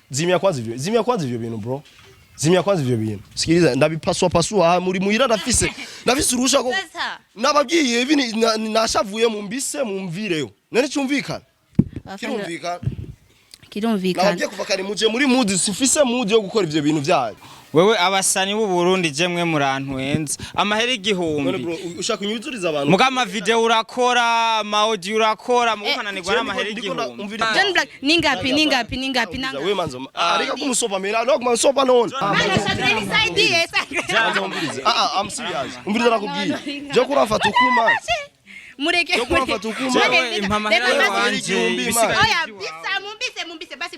Zimya kwanza ivyo bintu bro. Zimya kwanza ivyo bintu. Sikiliza ndabipaswa muri muhira ndafise urusha ko nababwiye ivi nashavuye mu mbise mu mvireyo. None cyumvikana. Kirumvikana. Nababwiye kuva kare muje muri mood sifise mood yo gukora ivyo bintu byayo. Wewe abasani b'u Burundi jemwe murantwenza amahera igihumbi. None bro ushaka kunyuzuriza abantu. Muga ama video urakora, ama audio urakora, mukananirwa n'amahera igihumbi. John Black ningapi nanga. Wewe manzo ariko kumusopa mera no kumusopa none. I'm serious. Umbiriza nakubwiye. Je kurafata ukuma. Mureke. Je kurafata ukuma. Impamahera wanje. Oya mumbise basi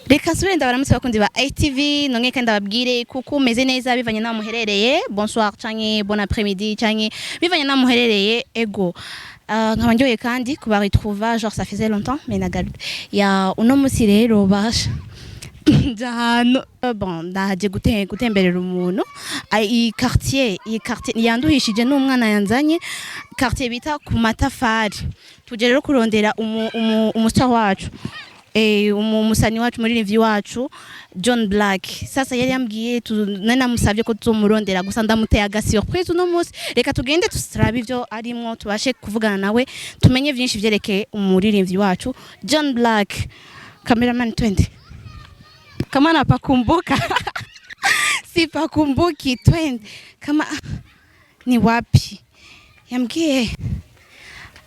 Reka subire ndabaramutse bakundi ba ITV nonge kandi ababwire kuko meze neza bivanye na muherereye bonsoir canke bon après-midi canke bivanye na muherereye ego nkaba njoye kandi kuba retrouver genre ça faisait longtemps mais nagarde ya uno musi rero basha jahano bon ndaje gutemberera umuntu i quartier yanduhishije n'umwana yanzanye quartier bita ku matafari tuje rero kurondera umustar wacu umusani wacu umuririmvyi wacu John Black sasa yari yambwiye nana musavye ko tuzomurondera gusa ndamuteye aga surprise uno munsi reka tugende tusrabe ivyo arimwo tubashe kuvugana nawe tumenye vyinshi vyerekeye umuririmvyi wacu John Black cameraman 20 kama napakumbuka sipakumbuki 20 kama ni wapi yambwiye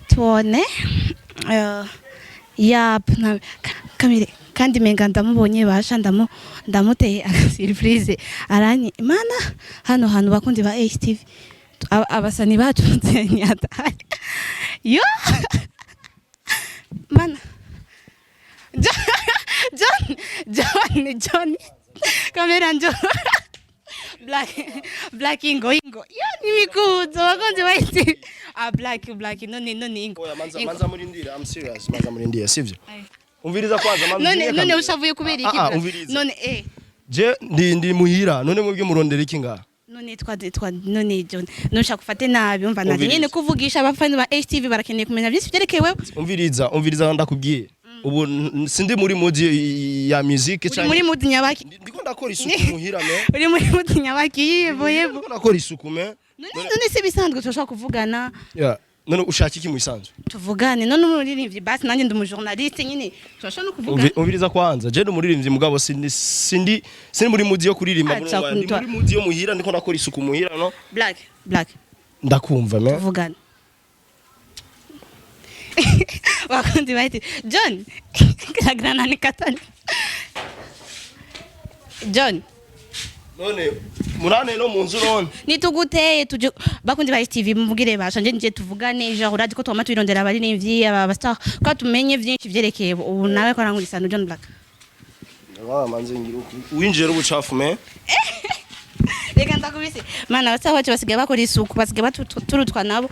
tuone yap na kamire kandi menga ndamubonye basha ndamuteye surprise aranye mana hano bakundi ba HTV abasani bacu nyata yo mana John kamera njo Black ingo yo nimikuzo bakonze baiti Black none ingo oya manza murindira I'm serious manza murindira sivyo umviriza kwanza manza none ushavuye kubera iki none je ndi muhira none mwebwe murondera iki nga none none John nushaka kufate nabi umva naje nyene kuvugisha abafani ba HTV barakeneye kumenya byinshi byerekeye wewe umviriza ndakubwiye ubu sindi muri mudi ya musique cyane muri mudi nyabaki ndiko ndakora isuku muhira me uri muri mudi nyabaki yebo ndiko ndakora isuku me none se bisanzwe tushaka kuvugana ya none ushaka iki mu bisanzwe tuvugane none umuririmvyi basi nanjye ndi umujournaliste nyine tushaka no kuvugana umviriza kwanza je umuririmvyi mugabo sindi muri mudi yo kuririmba muri mudi yo muhira ndiko ndakora isuku muhira no Black ndakumva me tuvugana wakundi baiti John kagrana nikatani John none murane no munzu none nituguteye tuje bakundi ba TV muvugire basha nje tuvugane genre uradi ko twama twirondera abari n'imvyi aba star ko tumenye vyinshi vyerekeye ubu nawe ko arangurisana John Black manze ngira winjira ubucafu me reka ndakubise mana basaho bacu basigaye bakora isuku basigaye baturutwa nabo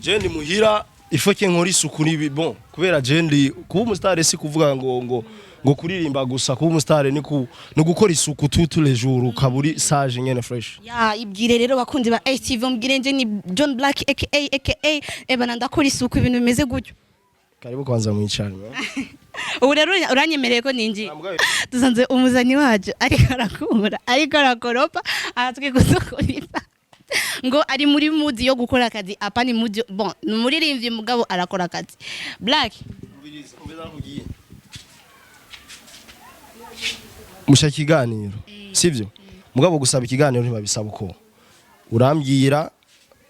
Jendi muhira ifoke nkora isuku ni bon kubera jendi kuba umustar si kuvuga ngo kuririmba gusa kuba umustar ni gukora isuku tous les jours kaburi sage nyene fresh ya ibwire rero bakundi ba HTV mbwire nje ni John Black aka ebana ndakora isuku ibintu bimeze gutyo karibu kwanza mwicane ubu rero uranyemereye ko ninji tuzanze umuzani wacu ariko arakoropa aratwe gusokorita ngo ari muri mood yo gukora akazi apani mood bon numuririmvyi mugabo arakora akazi Black mushaka ikiganiro sivyo mugabo gusaba ikiganiro ntibabisaba uko urambwira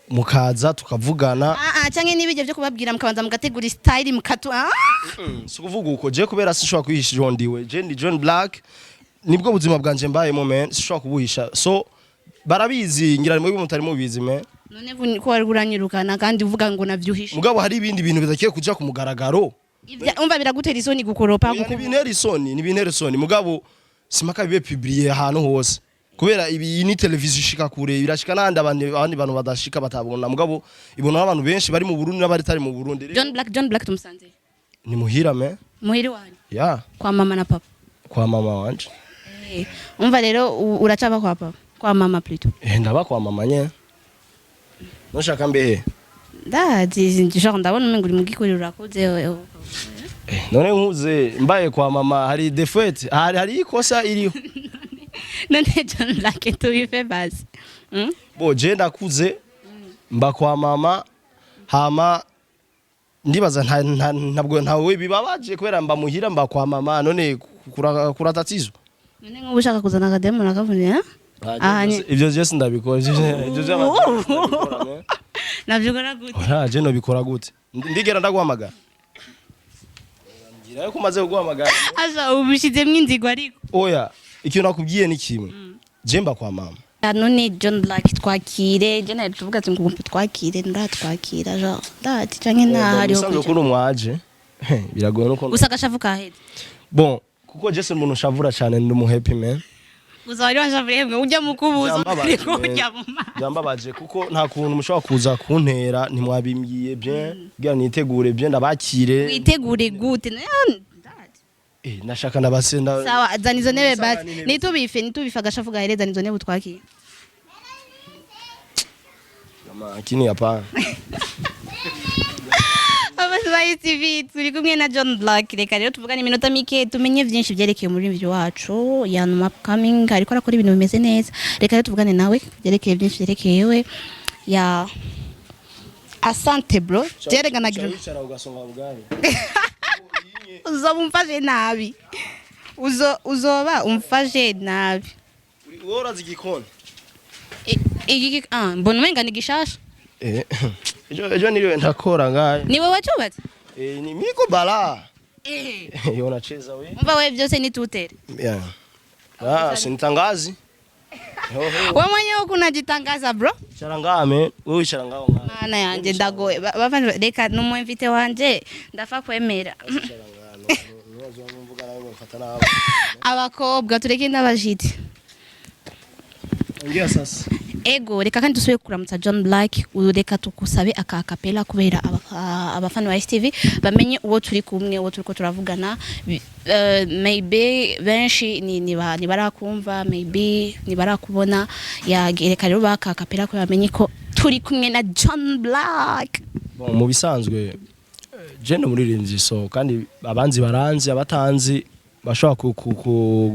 mukaza tukavugana canke nibije byo kubabwira mukabanza mugategura style mukatu so kuvuga uko je kubera sinshobora kwihisha jondiwe je ndi John Black nibwo buzima bwanje mbaye moment sinshobora kubuhisha so barabizi ngira mwe mutari mubizi me none ko waruranyirukana kandi uvuga ngo navyuhisha mugabo hari ibindi bintu bidakiye kuja ku mugaragaro umva biragutera isoni gukoropa ni bintera isoni mugabo simaka bibe publier ahantu hose kubera ibi ni televiziyo ishika kure birashika nandi abandi bantu badashika batabona mugabo ibona abantu benshi bari mu Burundi n'abari tari mu Burundi John Black tumusanze ni muhira me muhiri wanje ya kwa mama na papa kwa mama wanje umva rero uracaba kwa papa kwa mama plutôt ndaba kwa mama nye noshaka mbehe ndazi genre ndabona umengo uri mugikorera urakoze none nkuze mbaye kwa mama hari defete hari ikosa iriho none John Black tubife basi bo je ndakuze mba kwa mama hama ndibaza ntabwo ntawe bibabaje kubera mba muhira mba kwa mama none kuratatizwa none ngo ushaka kuzana akademo nakavunira ivyo je sindabikora ivyo je navyukora gute je no bikora gute ndigera ndaguhamagara ngira ko maze kuguhamagara aza ubushizemwe inzigo ariko oya ikintu nakubwiye ni kimwe je mba kwa mama none John Black twakire je naje tuvuga ati ngo twakire ndatwakira genre ndati canke ntahari ho kuja kuri umwaje biragoye nuko usagashavu kaheze bon kuko je se umuntu shavura cyane ndi mu happy man uzari washavure mwe ujya mukubuzo ariko ujya mu byambabaje kuko nta kuntu mushobora kuza kuntera ntimwabimbyiye bien bya nitegure bien ndabakire witegure gute nashaka ndabasenda sawa zanizo nebe basi nitubife agashavu gahereza nizo nebe utwakire Lakini hapana. Abaswayi TV turi kumwe na John Black, reka rero tuvugane iminota mike tumenye byinshi byerekeye umuririmbyi wacu Yanu upcoming ariko arakora ibintu bimeze neza. Reka rero tuvugane nawe byerekeye byinshi byerekeye we ya Asante bro. Jereganagira. Uzomumfashe nabi. Uzoba umfashe nabi. Uri zigikoni. Iki mbona umenga ni gishasha. Ejo niliwe ndakora ngaye. Niwe wachubatse? Ni miko bala. Unacheza wewe. Mva wewe byose ni tutere. Yeah. Sinitangazi. Wewe mwenyewe kunajitangaza bro? Charangame, wewe charangao ngaye. Mana yanje ndagoye. Bavanye reka numwemvite wanje ndafa kwemera. Abakobwa tureke ndabajiti. Ngiye sasa. Ego reka kandi dusuye kuramutsa John Black ureka tukusabe akakapela kubera abafana wa STV bamenye uwo turi kumwe uwo turiko turavugana maybe benshi ni barakumva maybe ni barakubona ya reka rero bakakapela ko bamenye ko turi kumwe na John Black. Bon mu bisanzwe je no muririmvyi so kandi abanzi baranzi abatanzi bashobora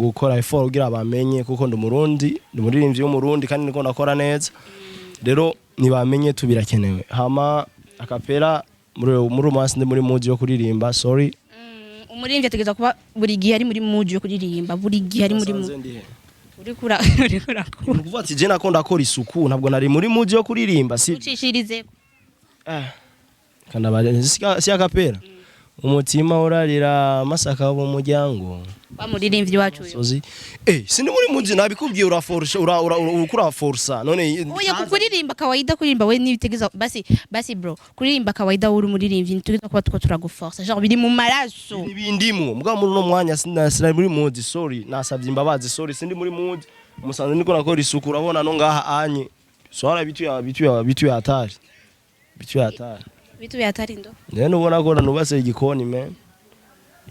gukora effort kugira bamenye kuko ndi Murundi ndi muririmvyi w'Umurundi kandi niko nakora neza rero nibamenye tubirakenewe hama akapera muri umunsi ndi muri mood yo kuririmba sorry umuririmvyi ategeza kuba buri gihe ari muri mood yo kuririmba buri gihe ari muri uri kura kuvuga ati je nakunda akora isuku ntabwo nari muri mood yo kuririmba si ucishirize kandi abaje si akapera umutima urarira masaka wo mujyango bamuririmbyi wacu sozi sindi muri muzi nabikubwiye uraforsa ukura forsa none oya kuririmba kawaida kuririmba we nibitegeza basi bro kuririmba kawaida uri muririmbyi nitugeza kuba tuko turaguforsa genre biri mu maraso nibindimwo mbwa muri no mwanya sinari muri mudi sorry nasabye imbabazi sorry sindi muri mudi umusanze niko nakora isuku urabona no ngaha anye swara bitu ya hatari bitu yatari ndo nene ubona ko nubase igikoni man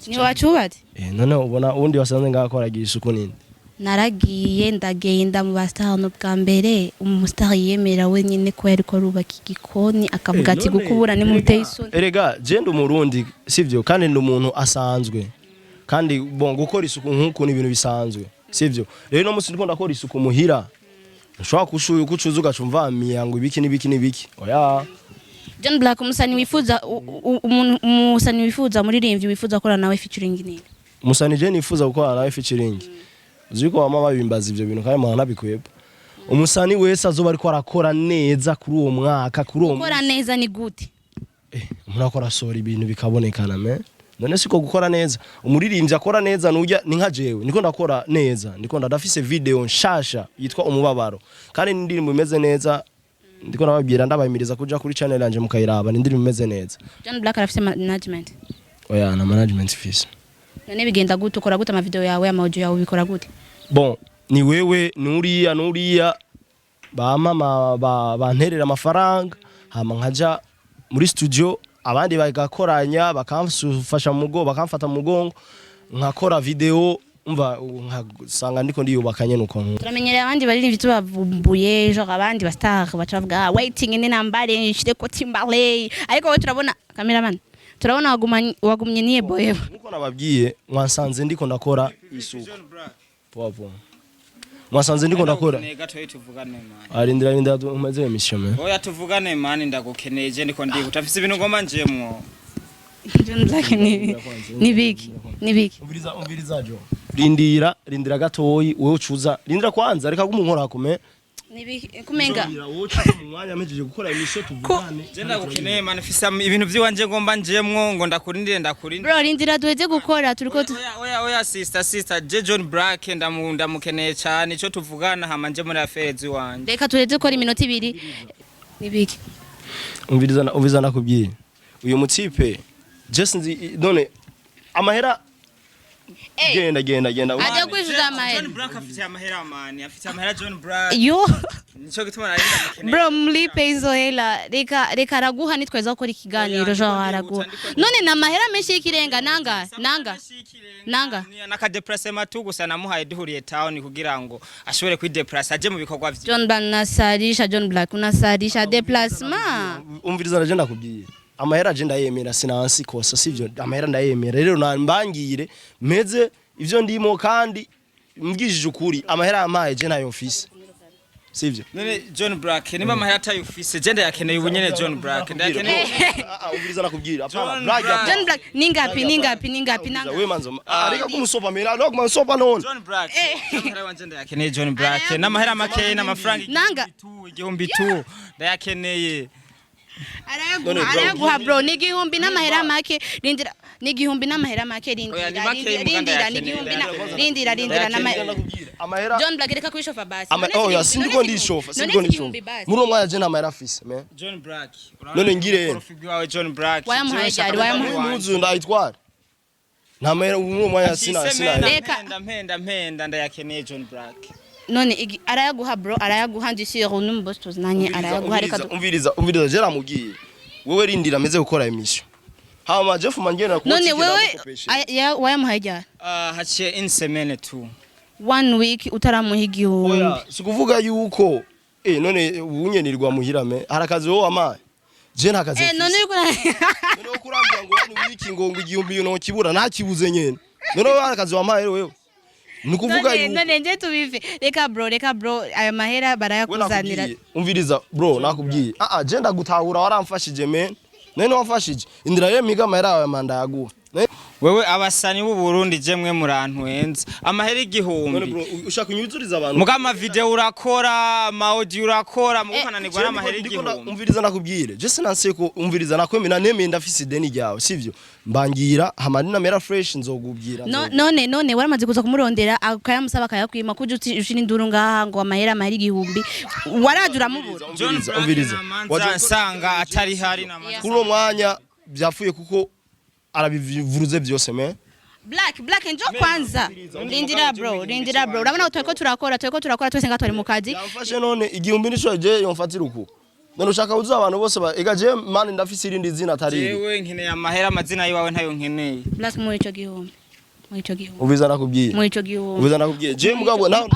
ni wacubatse none ubona undi wasanze ngakora isuku nini naragiye ndagenda mu bastano bwa mbere umustar yemera wenyine ko yari ko rubaka igikoni akavuga ati gukubura ni muteye isoni erega je ndi Umurundi sivyo kandi ndi umuntu asanzwe kandi bon gukora isuku nkuko ni ibintu bisanzwe sivyo rero no musi ndiko ndakora isuku muhira ushobora kucuza ugacumva miyango ibiki oya John Black umusani wifuza umusani wifuza muririmbyi wifuza gukora nawe featuring nini umusani je nifuza gukora nawe featuring uziko wama babimbaza ivyo bintu kandi mwana nabikweba umusani wese azoba ariko arakora neza kuri uwo mwaka kuri uwo gukora neza ni gute umuntu akora sori ibintu bikabonekana me none siko gukora neza umuririmbyi akora neza nujya ni nka jewe niko ndakora neza ndiko ndafise video nshasha yitwa umubabaro kandi n'indirimbo imeze neza ndiko nababwira ndabayimiriza kuja kuri channel yanje mukayiraba n'indirimbo imeze neza John Black arafise management oya na management fise none bigenda gute ukora gute ama video yawe ama audio yawe bikora gute bon ni wewe nuriya bamama banterera amafaranga hama nkaja muri studio abandi bagakoranya bakamfasha mu mugongo bakamfata mu mugongo nkakora video umva nkasanga ndiko ndiyubakanye nuko turamenyereye abandi baririmbyi tubavumbuye genre abandi bastar baca bavuga waiting ine nambare nshire ko Timberlake ariko wowe turabona cameraman turabona wagumye niye boye nkuko nababwiye mwansanze ndiko ndakora isuku popo mwansanze ndiko ndakora arindira umaze emission oya tuvugane mani ndagukeneye je ndiko utafise ibintu ngoma njemwo John Black ni biki umviriza jo rindira gatoyi wewe ucuza rindira kwanza reka gumunkora kume kumenga umwanya amejeje gukora emission tuvugane je ndagukeneye mani fisa ibintu vyiwanje ngomba njemwo ngo ndakurindire bro rindira duheze gukora turiko oya sister je John Black ndamukeneye cyane ico tuvugana hama nje muri afezi wanje reka tureze gukora iminota 2 nibiki umviriza nakubwiye uyu mutipe just none amahera genda ajya kwishuza amahera John Black afite amahera mani afite amahera John Black yo nico gituma narinda mukeneye bro mlipe izo hela reka araguha nitweza gukora ikiganiro genre araguha none na mahera menshi y'ikirenga nanga naka deplacement tu gusa namuhaye duhuriye town kugira ngo ashobore kwideplace aje mu bikorwa vyo John Black nasarisha John Black unasarisha deplacement umviriza naje ndakubwiye amahera agenda yemera sinansi kosa sivyo amahera ndayemera rero nambangire meze ivyo ndimo kandi mbwishije ukuri amahera amaye je nayo office sivyo none John Black niba amahera atayo office je ndayakeneye ubunyene John Black ndayakeneye umviriza nakubwira apana Black John Black ningapi nanga wewe manzo ariko kumusopa mera no kumasopa none John Black amahera wanje ndayakeneye John Black n'amahera make n'amafaranga nanga igihumbi tu ndayakeneye arayaguha bro n'igihumbi n'amahera make rindira n'igihumbi n'amahera make rindira amahera John Black reka kwishofa basi oya sindiko ndishofa muri umwanya je n'amahera afise me John Black none ngire profigi wawe John Black wayamuhaye jari wayamuhaye muzu ndayitwara n'amahera muri umwanya sina mpenda ndayakeneye John Black none arayaguha bro arayaguha ndisiro n'umboss tuzinanye arayaguha reka umviriza je ramugiye wewe rindira ameze gukora emission hama Jeff mangena ko none wewe wayamuhaye jari haciye in semaine tu 1 week utaramuha igihumbi oya sikuvuga yuko none ubunyenirwa muhirame harakazi wowe amaye je ntakazi none uko kurambya ngo 1 week ngo igihumbi no kibura ntakibuze nyene none harakazi wamaye wewe nukuvuga yuko none nje tubive reka bro aya mahera barayakuzanira umviriza bro nakubwiye je ndagutahura waramfashije men none wamfashije indira ye miga mahera yawe manda yaguha wewe abasani b'u Burundi je mwe murantuenza amahera igihumbi none bro ushaka kunyuzuriza abantu muga ama video urakora ama audio urakora mukananirwa n'amahera igihumbi umviriza nakubwire je sinanse ko umviriza nakwemera neme ndafise deni ryawe sivyo mbangira hamani na mera fresh nzogubwira none waramaze kuza kumurondera akayamusaba akayakwima kuje ushira induru ngaha ngo amahera igihumbi warajura mubura umviriza wajasanga atari hari na kuri mwanya byafuye kuko arabivuruze byose me Black njo kwanza rindira bro urabona utako turakora twese nga twari mu kazi yamfashe none igihumbi nico je yomfatira uko none ushaka uza abantu bose ega je mani ndafise irindi zina atari jewe nkeneye amahera amazina yiwawe ntayo nkeneye Black mu ico gihumbi ubiza nakubwiye mu ico gihumbi ubiza nakubwiye je mugabo na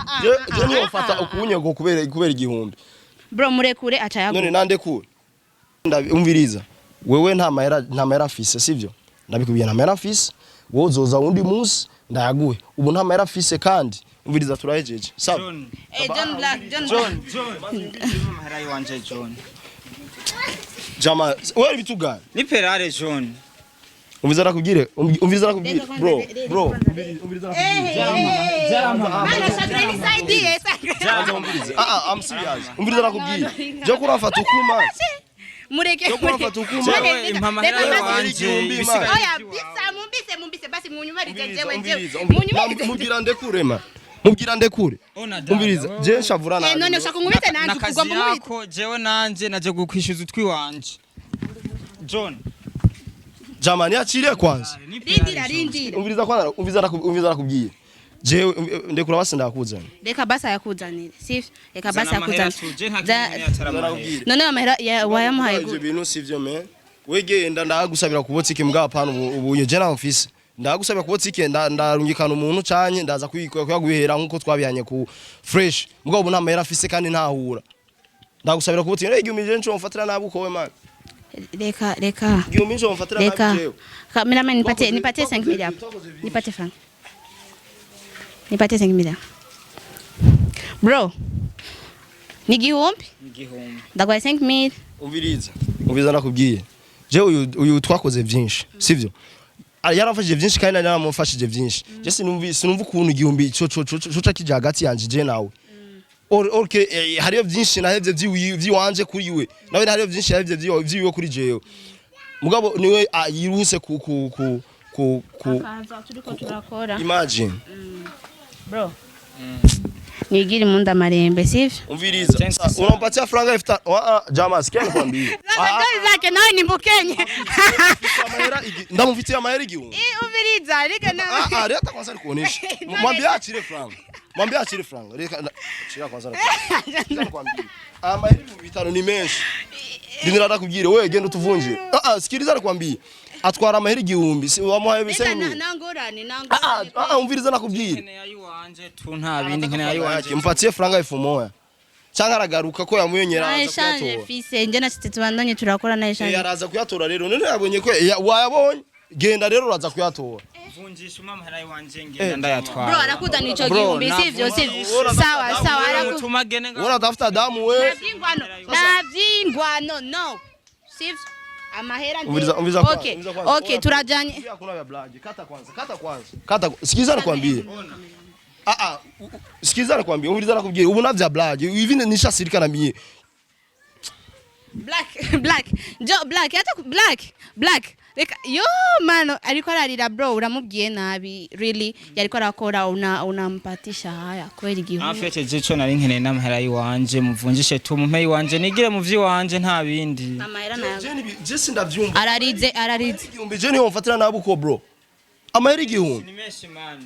je niyo mfata ukunyego kubera igihumbi bro murekure acha yago none nandekure umviriza wewe nta mahera afise sivyo ndabikubiye nta mahera afise wowe uzoza undi munsi ndayaguhe ubu nta mahera afise kandi umviriza turahejeje sawa John Black amahera yiwanje John jama wewe bitugana ni perare John umviriza nakubwire bro umviriza I'm serious umviriza nakubwire je kurafata ukuma mureke kurafata ukuma oya mumbise basi munyumarize jewe mubwira ndekurema mubwira ndekure umviriza je nshavurana none ushaka ngubite nanje kugwa mu mubite jewe nanje naje gukwishyuza utwi wanje John jamani achire kwanza rindira umviriza nakubwiye je ndekura basi ndakuzana reka basi yakuzanire sif reka basi yakuzanire none amahera wayamuhaye ibyo bintu sivyo me wegenda ndagusabira kubotike mbwa pana ubu je na office ndagusabye kubo tike ndarungikana umuntu canye ndaza kuyaguhera nkuko twabihanye ku fresh mugabo ubu namahera afise kandi ntahura ndagusabira kubo tike igihumbi je nco mfatira nabi uko we man Reka igihumbi nco mfatira nabi jewe cameraman nipatie 5000 hapo nipatie franc nipatie 5000 bro ni igihumbi ndagwaye 5000 umviriza nakubwiye je uyu twakoze byinshi sivyo yarafashije byinshi kandi naramufashije byinshi je sinumva ukuntu igihumbi cyo kije hagati yanje je nawe okay hariyo byinshi nahevye vyiwanje kuri we nawe hariyo byinshi yahevye vyiwe kuri jewe mugabo niwe yiruhuse ku imagine bro nigiri munda marembe sivyo umviriza unampatia franga ifta jamaa sikia kwambie zake nawe ni mbukenye ndamufitiye amahera igihumbi umviriza reka na leta kwanza nikuonesha mwambie achire franga reka chira kwanza kwambie amahera ibitano ni menshi ndinira kubwire wewe genda utuvunje sikiriza nakwambie atwara amahera igihumbi si wamuhaye bisenge nangorane umviriza nakubwire nkene yayiwanje tu nta bindi nkene yayiwanje mpatie franga ifu moya cyangwa aragaruka ko yamuyonyera aza fise nje na cité tubandanye turakora na eshanje yaraza kuyatora rero none yabonye ko wayabonye genda rero uraza kuyatora vunjisha amahera yiwanje ngenda ndayatwara bro arakuda nico gihumbi sivyo sawa aramutuma gene nga uratafuta damu we navyingwano no sivyo amahera umviriza okay turajanye hakuna ya blague kata sikiza nakwambie sikiza nakwambie umviriza nakubwira ubu navya blague hivi nishasirika na mie black hata black reka yo mano ariko ararira bro uramubwiye nabi really yariko arakora unampatisha haya kweli igihumbi afete jico nari nkene n'amahera yiwanje muvunjishe tu mu mpei wanje nigire mu vyiwanje nta bindi amahera nayo je sindavyumva ararize igihumbi je niyo mfatira nabuko bro amahera igihumbi ni meshi man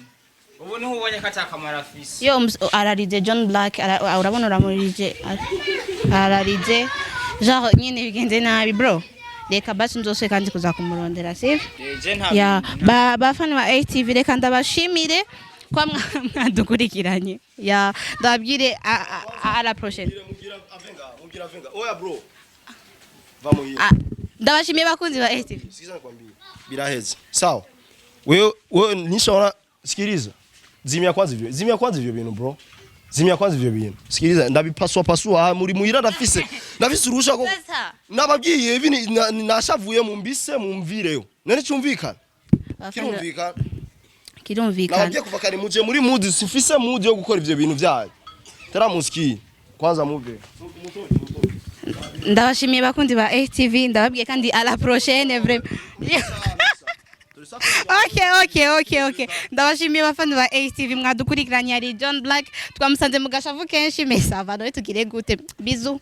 ubu niho ubonye kata kamara fisi yo ararize John Black urabona uramurije ararize genre nyine bigende nabi bro reka basi nzose kandi kuza kumurondera save ya bafana ba ATV reka ndabashimire kwa mwadukurikiranye ya ndabwire a la prochaine mugira oya bro vamo hiyo ndabashimiye bakunzi ba ATV sikiza nakwambia biraheze sawa wewe nishona sikiliza zimya kwanza ivyo bintu bro zimya kwanza ivyo bintu sikiliza ndabipaswa muri muhira ndafise urusha ko nababwiye ivi nashavuye mu mbise mu mvireyo none cyumvikana kirumvikana nababwiye kuva kare muje muri mood sifise mood yo gukora ivyo bintu byayo taramuski kwanza move ndabashimiye bakundi ba ATV ndababwiye kandi à la prochaine vraiment Okay. Ndabashimiye bafana ba ATV mwadukurikiranye ari John Black twamusanze mu gashavu kenshi mesava no tugire gute bizu